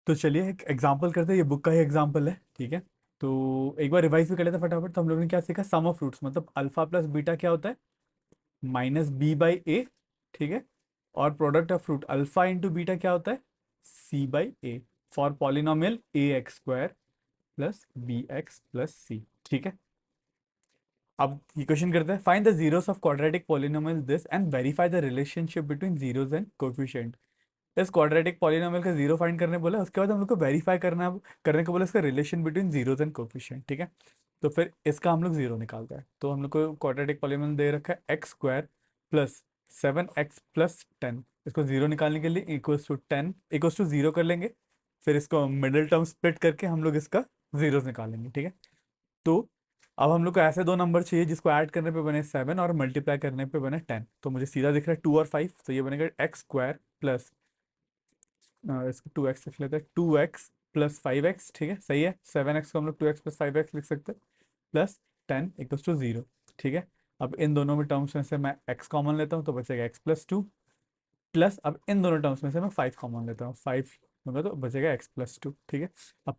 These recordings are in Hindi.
तो चलिए एक एग्जांपल करते हैं, ये बुक का ही एग्जांपल है, ठीक है। तो एक बार रिवाइज भी कर लेते हैं फटाफट। तो हम लोगों ने क्या सीखा, सम ऑफ फ्रूट्स मतलब अल्फा प्लस बीटा क्या होता है, माइनस बी बाई ए, ठीक है। और product of fruit alpha into beta क्या होता है, c by a, for polynomial a x square plus b x plus c, ठीक है। अब ये क्वेश्चन करते हैं, find the zeros of quadratic polynomial this and verify the relationship between zeros and coefficient. इस क्वाड्रेटिक पॉलिनोमियल का जीरो फाइंड करने बोला, उसके बाद हम लोग को वेरीफाई करने को बोला इसका relation between zeros and coefficient, ठीक है। तो फिर इसका हम लोग जीरो निकालते हैं। तो हम लोग को क्वाड्रेटिक पॉलिनोमियल दे रखा है एक्स स्क्वायर प्लस 7x+10। इसको जीरो निकालने के लिए equals to 10 equals to zero कर लेंगे। फिर इसको मिडिल टर्म स्प्लिट करके हम लोग इसका जीरोस निकालेंगे, ठीक है। तो अब हम लोग को ऐसे दो नंबर चाहिए जिसको ऐड करने पे बने 7 और मल्टीप्लाई करने पे बने 10। तो मुझे सीधा दिख रहा है 2 और 5, तो ये बनेगा एक्स स्क्वायर प्लस, इसको 2x लिख लेते हैं, 2x+5x, ठीक है, सही है। 7x को हम लोग 2x+5x लिख सकते हैं, प्लस 10 = 0, ठीक है। अब इन दोनों में टर्म्स में से मैं x कॉमन लेता हूँ तो बचेगा x+2, प्लस अब इन दोनों टर्म्स में से मैं 5 कॉमन लेता हूँ, 5 होगा तो बचेगा x+2, ठीक है। अब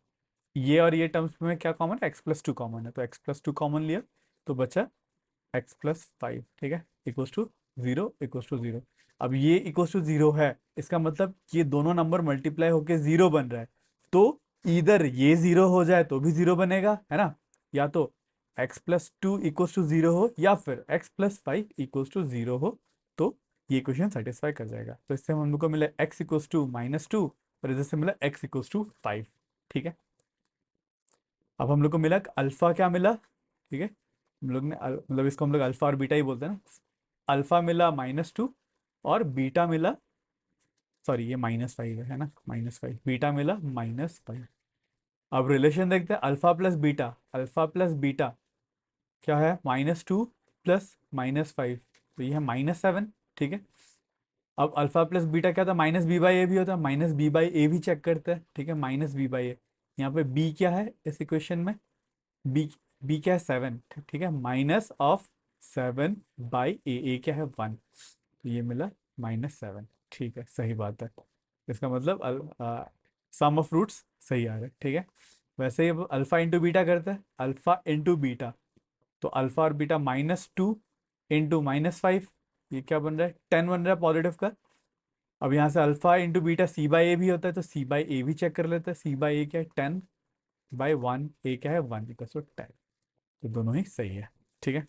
ये और ये टर्म्स में क्या कॉमन है, x+2 कॉमन है, तो x+2 कॉमन लिया तो बचा x+5, ठीक है, equals to zero, equals to zero. अब ये इक्वल्स टू जीरो है, इसका मतलब ये दोनों नंबर मल्टीप्लाई होके जीरो बन रहा है। तो इधर ये जीरो हो जाए तो भी जीरो बनेगा, है ना। या तो x+2 इक्वल्स टू जीरो हो या फिर x+5 इक्वल्स टू जीरो हो, तो ये क्वेश्चन सेटिस्फाई कर जाएगा। तो इससे हम लोग को मिला x = -2 और इधर से मिला x = 5, ठीक है। अब हम लोग को मिला अल्फा क्या मिला, ठीक है। हम लोग ने मतलब इसको हम लोग अल्फा और बीटा ही बोलते हैं ना। अल्फा मिला -2 और बीटा मिला, सॉरी ये -5 है ना, -5, बीटा मिला -5। अब रिलेशन देखते हैं, अल्फा प्लस बीटा क्या है, -2 प्लस -5, तो ये है -7, ठीक है। अब अल्फा प्लस बीटा क्या था, -b/a भी होता है, -b/a भी चेक करते हैं, ठीक है, -b/a। यहाँ पे b क्या है इस इक्वेशन में, बी, बी क्या है 7, ठीक है, -7/a, ए क्या है 1, तो ये मिला -7, ठीक है, सही बात है। इसका मतलब सम ऑफ रूट्स सही आ रहे हैं, ठीक है। वैसे ही अब अल्फा इंटू बीटा करते हैं, अल्फा इंटू बीटा, तो अल्फा और बीटा -2 इंटू -5, ये क्या बन रहा है, 10 बन रहा है पॉजिटिव का। अब यहाँ से अल्फा इंटू बीटा c/a भी होता है, तो c/a भी चेक कर लेते हैं, c/a क्या है 10/1, a क्या है 1 = 10, तो दोनों ही सही है, ठीक है।